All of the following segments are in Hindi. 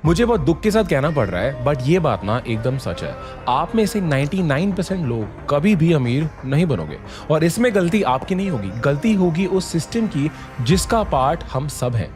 मुझे बहुत दुख के साथ कहना पड़ रहा है, बट ये बात ना एकदम सच है। आप में से 99% लोग कभी भी अमीर नहीं बनोगे, और इसमें गलती आपकी नहीं होगी, गलती होगी उस सिस्टम की जिसका पार्ट हम सब हैं।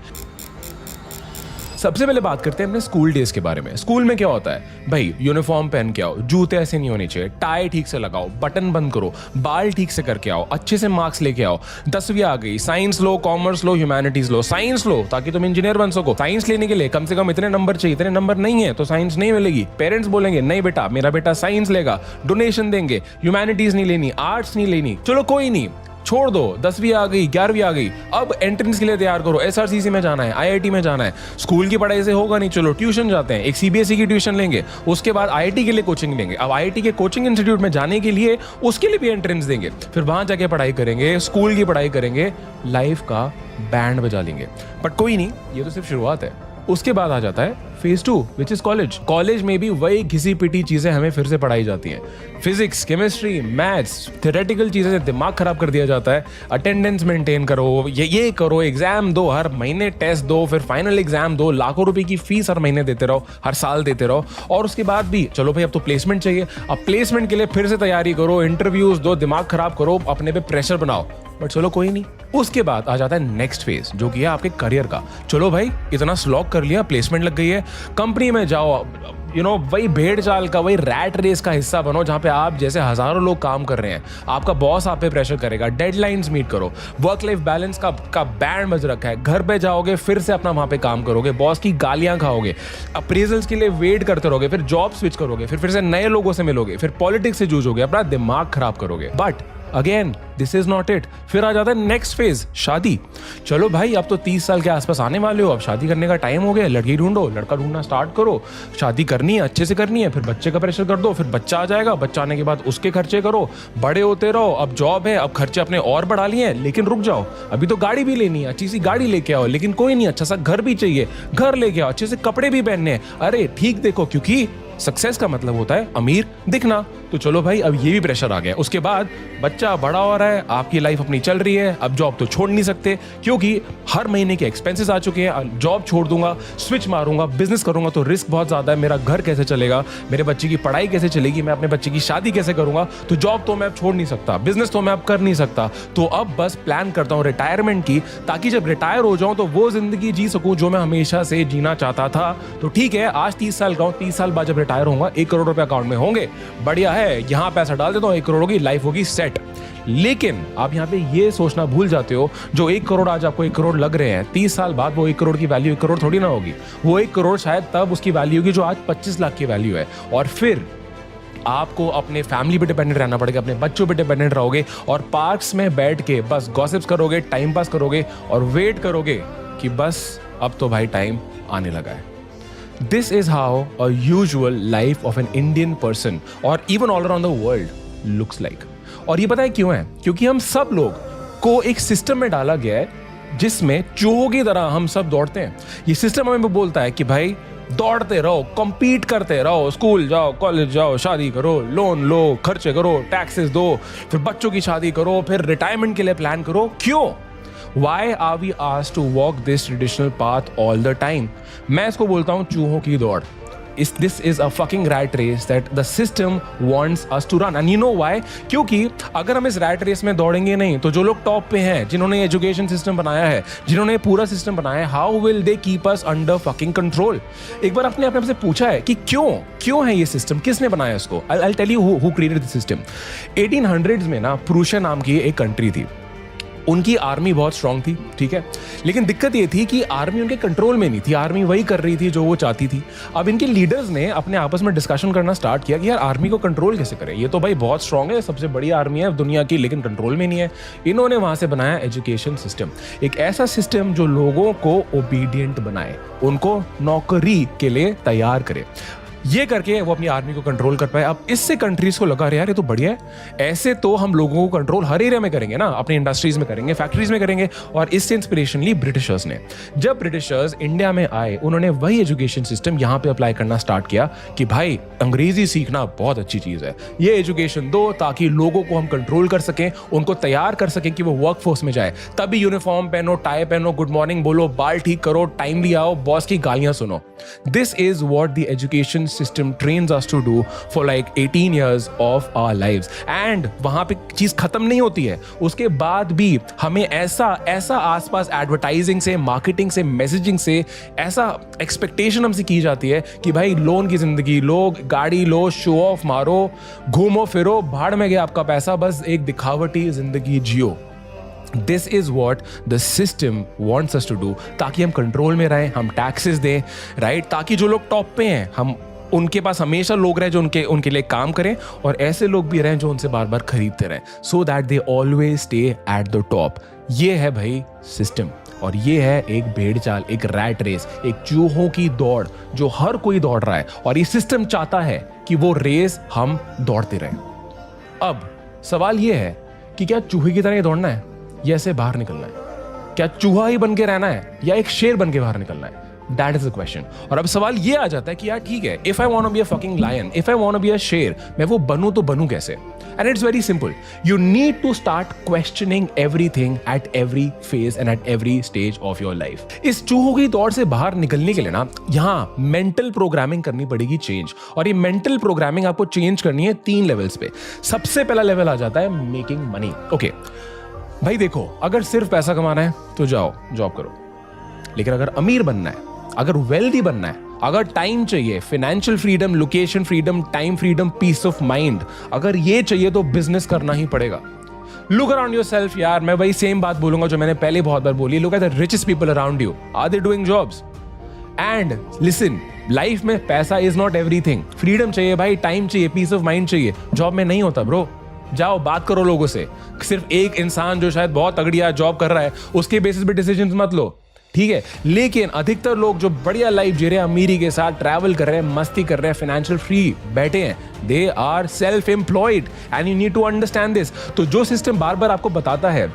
सबसे पहले बात करते हैं अपने स्कूल डेज के बारे में। स्कूल में क्या होता है भाई? यूनिफॉर्म पहन के आओ, जूते ऐसे नहीं होने चाहिए, टाई ठीक से लगाओ, बटन बंद करो, बाल ठीक से करके आओ, अच्छे से मार्क्स लेके आओ। 10वीं आ गई, साइंस लो, कॉमर्स लो, ह्यूमैनिटीज लो। साइंस लो ताकि तुम इंजीनियर बन सको। साइंस लेने के लिए कम से कम इतने नंबर चाहिए, इतने नंबर नहीं है तो साइंस नहीं मिलेगी। पेरेंट्स बोलेंगे नहीं बेटा, मेरा बेटा साइंस लेगा, डोनेशन देंगे। ह्यूमैनिटीज नहीं लेनी, आर्ट्स नहीं लेनी, चलो कोई नहीं, छोड़ दो। 10वीं आ गई, 11वीं आ गई, अब एंट्रेंस के लिए तैयार करो, एसआरसीसी में जाना है, आईआईटी में जाना है। स्कूल की पढ़ाई से होगा नहीं, चलो ट्यूशन जाते हैं, एक सीबीएसई की ट्यूशन लेंगे, उसके बाद आईआईटी के लिए कोचिंग लेंगे। अब आईआईटी के कोचिंग इंस्टीट्यूट में जाने के लिए उसके लिए भी एंट्रेंस देंगे, फिर वहां जाके पढ़ाई करेंगे, स्कूल की पढ़ाई करेंगे, लाइफ का बैंड बजा लेंगे। बट कोई नहीं, ये तो सिर्फ शुरुआत है। उसके बाद आ जाता है phase 2 which is college. College में भी वही घिसी पिटी चीजें हमें फिर से पढ़ाई जाती हैं। फिजिक्स, केमिस्ट्री, मैथ्स, थ्योरेटिकल चीजें से दिमाग खराब कर दिया जाता है। अटेंडेंस मेंटेन करो, ये करो, एग्जाम दो, हर महीने टेस्ट दो, फिर फाइनल एग्जाम दो, लाखों रुपए की फीस हर महीने देते रहो, हर साल देते रहो। और उसके बाद भी चलो भाई अब तो प्लेसमेंट चाहिए, अब प्लेसमेंट के लिए फिर से तैयारी करो, इंटरव्यूज दो, दिमाग खराब करो, अपने पे प्रेशर बनाओ। बट चलो कोई नहीं। उसके बाद आ जाता है नेक्स्ट फेज, जो कि है आपके करियर का। चलो भाई इतना स्लॉग कर लिया, प्लेसमेंट लग गई है, कंपनी में जाओ, वही भेड़ चाल का, वही रैट रेस का हिस्सा बनो जहां पे आप जैसे हजारों लोग काम कर रहे हैं। आपका बॉस आप पे प्रेशर करेगा, डेडलाइंस मीट करो, वर्क लाइफ बैलेंस का बैंड बज रखा है। घर पे जाओगे, फिर से अपना वहां पे काम करोगे, बॉस की गालियां खाओगे, अप्रेजल्स के लिए वेट करते रहोगे, फिर जॉब स्विच करोगे, फिर से नए लोगों से मिलोगे, फिर पॉलिटिक्स से जूझोगे, अपना दिमाग खराब करोगे। But again this is not it. फिर आ जाता है नेक्स्ट फेज, शादी। चलो भाई अब तो 30 साल के आसपास आने वाले हो, अब शादी करने का टाइम हो गया, लड़की ढूंढो, लड़का ढूंढना स्टार्ट करो। शादी करनी है, अच्छे से करनी है, फिर बच्चे का प्रेशर कर दो, फिर बच्चा आ जाएगा, बच्चा आने के बाद उसके खर्चे करो, बड़े होते रहो। अब जॉब है, अब खर्चे अपने और बढ़ा लिए हैं, लेकिन रुक जाओ, अभी तो गाड़ी भी लेनी है, अच्छी सी गाड़ी लेके आओ, लेकिन कोई नहीं, अच्छा सा घर भी चाहिए, घर लेके आओ, अच्छे से कपड़े भी पहनने हैं। अरे ठीक देखो, क्योंकि सक्सेस का मतलब होता है अमीर दिखना। तो चलो भाई अब ये भी प्रेशर आ गया। उसके बाद बच्चा बड़ा हो रहा है, आपकी लाइफ अपनी चल रही है, अब जॉब तो छोड़ नहीं सकते क्योंकि हर महीने के एक्सपेंसेस आ चुके हैं। जॉब छोड़ दूंगा, स्विच मारूंगा, बिजनेस करूंगा तो रिस्क बहुत ज्यादा है, मेरा घर कैसे चलेगा, मेरे बच्चे की पढ़ाई कैसे चलेगी, मैं अपने बच्चे की शादी कैसे करूंगा। तो जॉब तो मैं अब छोड़ नहीं सकता, बिजनेस तो मैं अब कर नहीं सकता, तो अब बस प्लान करता हूं रिटायरमेंट की, ताकि जब रिटायर हो जाऊं तो वो जिंदगी जी सकूं जो मैं हमेशा से जीना चाहता था। तो ठीक है, आज 30 साल का हूं, 30 साल बाद जब रिटायर होऊंगा 1 करोड़ रुपए अकाउंट में होंगे, बढ़िया है, यहां पैसा डाल देता हूं, 1 करोड़ की लाइफ होगी सेट। लेकिन आप यहां पे ये सोचना भूल जाते हो, जो 1 करोड़ आज आपको 1 करोड़ लग रहे हैं, 30 साल बाद वो 1 करोड़ की वैल्यू 1 करोड़ थोड़ी ना होगी। वो 1 करोड़ शायद तब उसकी वैल्यू होगी जो आज 25 लाख की वैल्यू है। और फिर आपको अपने फैमिली पे डिपेंडेंट रहना पड़ेगा, अपने बच्चों पे डिपेंडेंट रहोगे, और पार्क्स में बैठ के बस गॉसिप्स करोगे, टाइम पास करोगे, और वेट करोगे कि बस अब तो भाई टाइम आने लगा है। This is how a usual life of an Indian person or even all around the world looks like. और ये पता है क्यों है? क्योंकि हम सब लोग को एक सिस्टम में डाला गया है जिसमें चूहों की तरह हम सब दौड़ते हैं। ये सिस्टम हमें बोलता है कि भाई दौड़ते रहो, compete करते रहो, स्कूल जाओ, कॉलेज जाओ, शादी करो, लोन लो, खर्चे करो, टैक्सेस दो, फिर बच्चों की शादी करो, फिर रिटायरमेंट के लिए प्लान करो। क्यों? Why are we asked to walk this traditional path all the time? मैं इसको बोलता हूँ चूहों की दौड़। This is a fucking rat race that the system wants us to run. And you know why? क्योंकि अगर हम इस rat race में दौड़ेंगे नहीं तो जो लोग टॉप पे हैं, जिन्होंने एजुकेशन सिस्टम बनाया है, जिन्होंने पूरा सिस्टम बनाया है, how will they keep us under fucking control? एक बार अपने आप से पूछा है कि क्यों है ये सिस्टम, किसने बनाया इसको? I'll tell you who created the system. 1800s में ना प्रूशिया नाम की एक कंट्री थी, उनकी आर्मी बहुत स्ट्रांग थी, ठीक है, लेकिन दिक्कत ये थी कि आर्मी उनके कंट्रोल में नहीं थी, आर्मी वही कर रही थी जो वो चाहती थी। अब इनके लीडर्स ने अपने आपस में डिस्कशन करना स्टार्ट किया कि यार आर्मी को कंट्रोल कैसे करें, ये तो भाई बहुत स्ट्रांग है, सबसे बड़ी आर्मी है दुनिया की, लेकिन कंट्रोल में नहीं है। इन्होंने वहां से बनाया एजुकेशन सिस्टम, एक ऐसा सिस्टम जो लोगों को ओबीडियंट बनाए, उनको नौकरी के लिए तैयार करे। ये करके वो अपनी आर्मी को कंट्रोल कर पाए। अब इससे कंट्रीज को लगा अरे यार ये तो बढ़िया है, ऐसे तो हम लोगों को कंट्रोल हर एरिया में करेंगे ना, अपनी इंडस्ट्रीज में करेंगे, फैक्ट्रीज में करेंगे। और इससे इंस्पिरेशन ली ब्रिटिशर्स ने। जब ब्रिटिशर्स इंडिया में आए उन्होंने वही एजुकेशन सिस्टम यहाँ पे अप्लाई करना स्टार्ट किया कि भाई अंग्रेजी सीखना बहुत अच्छी चीज है, ये एजुकेशन दो ताकि लोगों को हम कंट्रोल कर सकें, उनको तैयार कर सकें कि वो वर्कफोर्स में जाए। तभी यूनिफॉर्म पहनो, टाई पहनो, गुड मॉर्निंग बोलो, बाल ठीक करो, टाइमली आओ, बॉस की गालियां सुनो। This is what the education system trains us to do for like 18 years of our lives. And वहां पे चीज खत्म नहीं होती है, उसके बाद भी हमें ऐसा ऐसा आसपास एडवर्टाइजिंग से, मार्केटिंग से, मैसेजिंग से ऐसा एक्सपेक्टेशन हमसे की जाती है कि भाई लोन की जिंदगी लो, गाड़ी लो, शो ऑफ मारो, घूमो फिरो, भाड़ में गया आपका पैसा, बस एक दिखावटी जिंदगी जियो। This is what the system wants us to do, ताकि हम कंट्रोल में रहें, हम टैक्सेस दें, राइट, ताकि जो लोग टॉप पे हैं हम उनके पास हमेशा लोग रहे जो उनके लिए काम करें, और ऐसे लोग भी रहें जो उनसे बार बार खरीदते रहें, so that they always stay at the top. ये है भाई सिस्टम, और ये है एक भेड़ चाल, एक रैट रेस, एक चूहों की दौड़ जो हर कोई दौड़ रहा है, और ये सिस्टम चाहता है कि वो रेस हम दौड़ते रहें। अब सवाल ये है कि क्या चूहे की तरह ये दौड़ना है या ऐसे बाहर निकलना है? क्या चूहा ही बन के रहना है या एक शेर बन के बाहर निकलना है? That is the question। और अब सवाल ये आ जाता है कि यार ठीक है, if I want to be a fucking lion, if I want to be a शेर, मैं वो बनूं तो बनूं कैसे? And it's very simple. You need to start questioning everything at every phase and at every stage of your life। इस चूहों की दौड़ से बाहर निकलने के लिए ना यहाँ मेंटल प्रोग्रामिंग करनी पड़ेगी चेंज, और ये मेंटल प्रोग्रामिंग आपको चेंज करनी है 3 लेवल्स पे। सबसे पहला लेवल आ जाता है मेकिंग मनी। ओके भाई देखो, अगर सिर्फ पैसा कमाना है तो जाओ जॉब करो, लेकिन अगर अमीर बनना है, अगर वेल्दी बनना है, अगर टाइम चाहिए, financial freedom, location freedom, time freedom, peace of mind, अगर ये चाहिए तो बिजनेस करना ही पड़ेगा। लुक अराउंड योरसेल्फ यार, मैं वही सेम बात बोलूंगा जो मैंने पहले बहुत बार बोली। Look at the richest people around you, are they doing jobs? And listen, life में पैसा इज नॉट एवरीथिंग। फ्रीडम चाहिए भाई, टाइम चाहिए, पीस ऑफ माइंड चाहिए, जॉब में नहीं होता ब्रो। जाओ बात करो लोगों से। सिर्फ एक इंसान जो शायद बहुत तगड़िया जॉब कर रहा है उसके बेसिस पे डिसीजंस मत लो, ठीक है, लेकिन अधिकतर लोग जो बढ़िया लाइफ जी रहे हैं, अमीरी के साथ ट्रैवल कर रहे हैं, मस्ती कर रहे हैं, फाइनेंशियल फ्री बैठे हैं, they are self employed and you need to understand this. तो जो सिस्टम बार बार आपको बताता है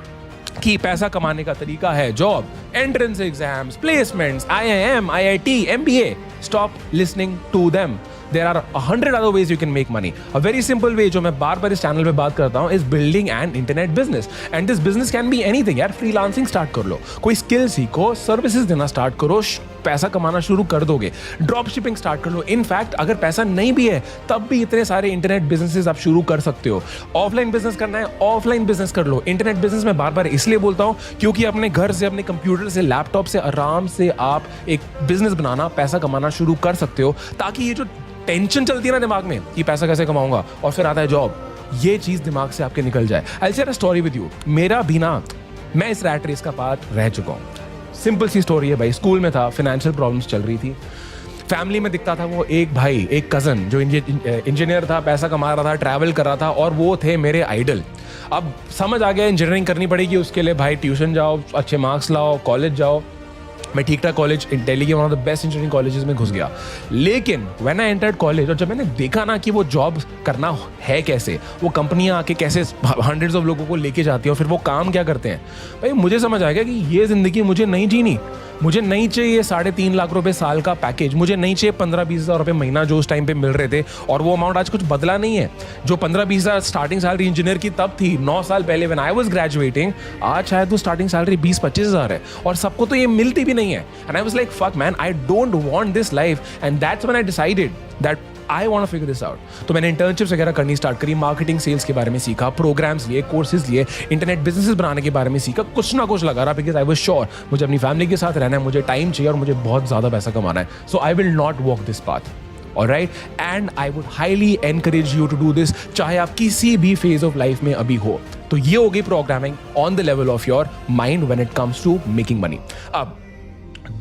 कि पैसा कमाने का तरीका है job, entrance exams, placements, IIM, IIT, MBA, stop listening to them। There are 100 other ways you can make money। A very simple way जो मैं बार बार इस चैनल पे बात करता हूँ is building an internet business, and this business can be anything। यार फ्रीलांसिंग स्टार्ट कर लो, कोई स्किल सीखो, सर्विसेज देना स्टार्ट करो, पैसा कमाना शुरू कर दोगे। ड्रॉप शिपिंग स्टार्ट कर लो। इनफैक्ट अगर पैसा नहीं भी है तब भी इतने सारे इंटरनेट बिजनेसेस आप शुरू कर सकते हो। ऑफलाइन बिजनेस करना है, ऑफलाइन बिजनेस कर लो। इंटरनेट बिजनेस में बार बार इसलिए बोलता हूँ क्योंकि अपने घर से, अपने कंप्यूटर से, लैपटॉप से आराम से आप एक बिजनेस बनाना, पैसा कमाना शुरू कर सकते हो, ताकि ये जो टेंशन चलती है ना दिमाग में कि पैसा कैसे कमाऊंगा और फिर आता है जॉब, ये चीज दिमाग से आपके निकल जाए। I share a story with you. मेरा भी ना, मैं इस रैट रेस का पार्ट रह चुका हूँ। सिंपल सी स्टोरी है भाई। स्कूल में था, फाइनेंशियल प्रॉब्लम्स चल रही थी, फैमिली में दिखता था वो एक भाई, एक कजन जो इंजीनियर था, पैसा कमा रहा था, ट्रैवल कर रहा था, और वो थे मेरे आइडल। अब समझ आ गया इंजीनियरिंग करनी पड़ेगी, उसके लिए भाई ट्यूशन जाओ, अच्छे मार्क्स लाओ, कॉलेज जाओ। मैं ठीक ठाक कॉलेज, दिल्ली के one of the best engineering colleges में घुस गया। लेकिन व्हेन आई एंटर्ड कॉलेज, और जब मैंने देखा ना कि वो जॉब करना है कैसे, वो कंपनियां आके कैसे हंड्रेड्स ऑफ लोगों को लेके जाती हैं और फिर वो काम क्या करते हैं, भाई मुझे समझ आ गया कि ये जिंदगी मुझे नहीं जीनी। मुझे नहीं चाहिए 3.5 लाख रुपए साल का पैकेज, मुझे नहीं चाहिए 15-20 हज़ार रुपए महीना जो उस टाइम पे मिल रहे थे, और वो अमाउंट आज कुछ बदला नहीं है। जो 15-20 हज़ार स्टार्टिंग सैलरी इंजीनियर की तब थी 9 साल पहले व्हेन आई वाज ग्रेजुएटिंग, आज शायद वो स्टार्टिंग सैलरी 20-25 हज़ार है, और सबको तो ये मिलती भी नहीं है। And I was like fuck man, I don't want this life, and that's when I decided that I want to figure this out. तो मैंने इंटर्नशिप्स वगैरह करनी स्टार्ट करी, मार्केटिंग सेल्स के बारे में सीखा, प्रोग्राम्स लिए, कोर्सेज लिए, इंटरनेट बिजनेसेस बनाने के बारे में सीखा, कुछ ना कुछ लगा रहा, बिकॉज आई वाज श्योर मुझे अपनी फैमिली के साथ रहना है, मुझे टाइम चाहिए और मुझे बहुत ज़्यादा पैसा कमाना है। So I will not walk this path, alright, and I would highly encourage you to do this, चाहे आप किसी भी फेज ऑफ लाइफ में अभी हो। तो ये हो गई programming on the level of your mind when it comes to making money. अब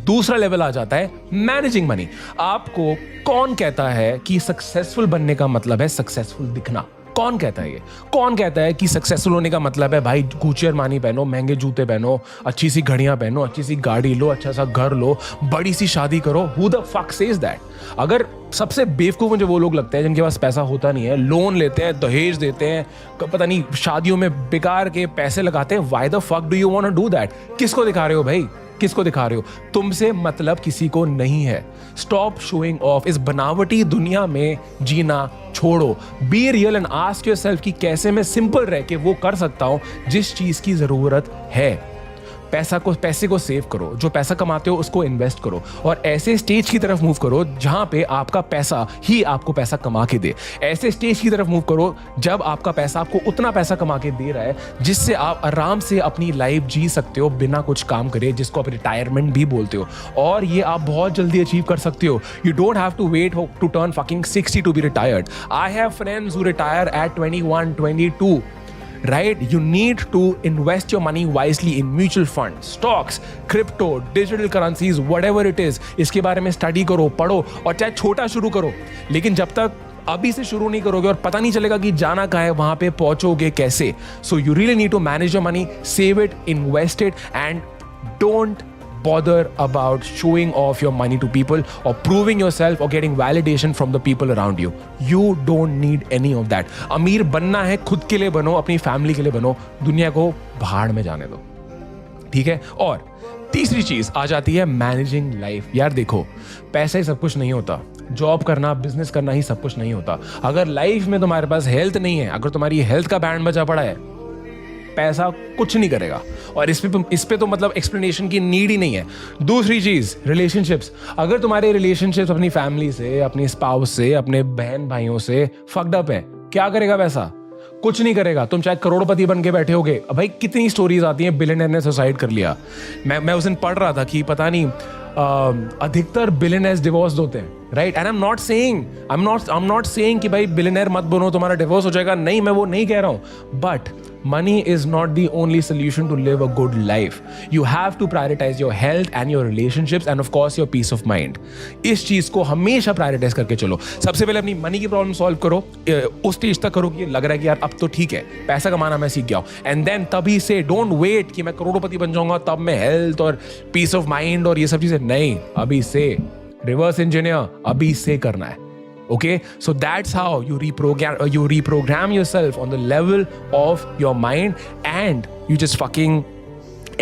दूसरा लेवल आ जाता है मैनेजिंग मनी। आपको कौन कहता है कि सक्सेसफुल बनने का मतलब है सक्सेसफुल दिखना? कौन कहता है ये? कौन कहता है कि सक्सेसफुल होने का मतलब है भाई गुच्ची अरमानी पहनो, महंगे जूते पहनो, अच्छी सी घड़ियां पहनो, अच्छी सी गाड़ी लो, अच्छा सा घर लो, बड़ी सी शादी करो? Who the fuck says that? अगर सबसे बेवकूफ मुझे वो लोग लगते हैं जिनके पास पैसा होता नहीं है, लोन लेते हैं, दहेज देते हैं, पता नहीं शादियों में बेकार के पैसे लगाते हैं, why the fuck do you want to do that? किसको दिखा रहे हो भाई? किसको दिखा रहे हो? तुमसे मतलब किसी को नहीं है। Stop showing off. इस बनावटी दुनिया में जीना छोड़ो। Be real and ask yourself कि कैसे मैं सिंपल रह के वो कर सकता हूं जिस चीज की जरूरत है। पैसे को सेव करो, जो पैसा कमाते हो उसको इन्वेस्ट करो और ऐसे स्टेज की तरफ मूव करो जहां पे आपका पैसा ही आपको पैसा कमा के दे। ऐसे स्टेज की तरफ मूव करो जब आपका पैसा आपको उतना पैसा कमा के दे रहा है जिससे आप आराम से अपनी लाइफ जी सकते हो बिना कुछ काम करे, जिसको आप रिटायरमेंट भी बोलते हो। और ये आप बहुत जल्दी अचीव कर सकते हो। You don't have to wait to turn fucking 60 to be retired. I have friends who retire at 21, 22. Right? You need to invest your money wisely in mutual funds, stocks, crypto, digital currencies, whatever it is. इसके बारे में स्टडी करो, पढ़ो और चाहे छोटा शुरू करो, लेकिन जब तक अभी से शुरू नहीं करोगे और पता नहीं चलेगा कि जाना कहाँ है, वहां पे पहुंचोगे कैसे? So you really need to manage your money, save it, invest it, and don't bother about showing off your money to people or proving yourself or getting validation from the people around you. You don't need any of that. अमीर बनना है, खुद के लिए बनो, अपनी फैमिली के लिए बनो, दुनिया को भाड़ में जाने दो। ठीक है? और तीसरी चीज आ जाती है मैनेजिंग लाइफ। यार देखो, पैसा ही सब कुछ नहीं होता, जॉब करना, बिजनेस करना ही सब कुछ नहीं होता। अगर लाइफ में तुम्हारे पास हेल्थ नहीं है, अगर तुम्हारी हेल्थ का बैंड बजा पड़ा है, पैसा कुछ नहीं करेगा। और इस पे तो मतलब एक्सप्लेनेशन की नीड ही नहीं है। दूसरी चीज, रिलेशनशिप्स। अगर तुम्हारे रिलेशनशिप्स अपनी फैमिली से, अपनी स्पाउस से, अपने बहन भाइयों से फक्ड अप है, क्या करेगा पैसा? कुछ नहीं करेगा। तुम चाहे करोड़पति बन के बैठे होगे, भाई कितनी स्टोरीज आती हैं बिलियनर ने सुसाइड कर लिया। मैं उस दिन पढ़ रहा था कि पता नहीं अधिकतर बिलियनर्स डिवोर्स होते हैं, right? And I am not saying कि भाई बिलियनर मत बनो, तुम्हारा डिवोर्स हो जाएगा। नहीं, मैं वो नहीं कह रहा हूं। But money is not the only solution to live a good life. You have to prioritize your health and your relationships and of course your peace of mind. इस चीज को हमेशा प्रायोरिटाइज करके चलो। सबसे पहले अपनी मनी की प्रॉब्लम सॉल्व करो, उस स्टेज तक करो कि लग रहा है कि यार अब तो ठीक है, पैसा कमाना मैं सीख गया हूं। एंड देन तभी से डोंट वेट कि मैं करोड़पति बन जाऊंगा तब मैं हेल्थ और पीस ऑफ माइंड और ये सब चीजें, नहीं, अभी से रिवर्स इंजीनियर अभी से करना है। Okay, so that's how you reprogram yourself on the level of your mind and you just fucking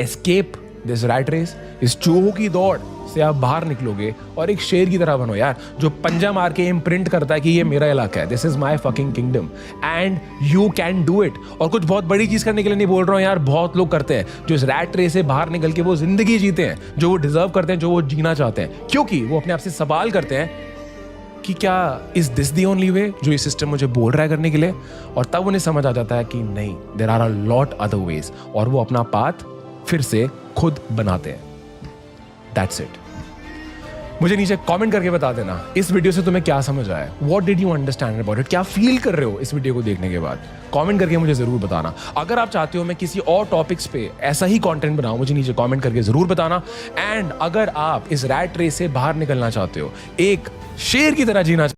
escape this rat race. इस चूहों की दौड़ से आप बाहर निकलोगे और एक शेर की तरह बनो यार, जो पंजा मार के इम्प्रिंट करता है कि ये मेरा इलाका है, this is my fucking kingdom and you can do it. और कुछ बहुत बड़ी चीज करने के लिए नहीं बोल रहा हूँ यार, बहुत लोग करते हैं जो इस रैट रेस से बाहर निकल के वो जिंदगी जीते हैं जो वो डिजर्व करते हैं, जो वो जीना चाहते हैं, क्योंकि वो अपने आप से सवाल करते हैं कि क्या is this the only way जो ये सिस्टम मुझे बोल रहा है करने के लिए? और तब उन्हें समझ आ जाता है कि नहीं, there are a lot other ways, और वो अपना पाथ फिर से खुद बनाते हैं। That's it. मुझे नीचे कमेंट करके बता देना इस वीडियो से तुम्हें क्या समझ आया, what did you understand about it, क्या फील कर रहे हो इस वीडियो को देखने के बाद। कमेंट करके मुझे जरूर बताना। अगर आप चाहते हो मैं किसी और टॉपिक्स पे ऐसा ही कंटेंट बनाऊं, मुझे नीचे कमेंट करके जरूर बताना। एंड अगर आप इस रैट रेस से बाहर निकलना चाहते हो, एक शेर की तरह जीना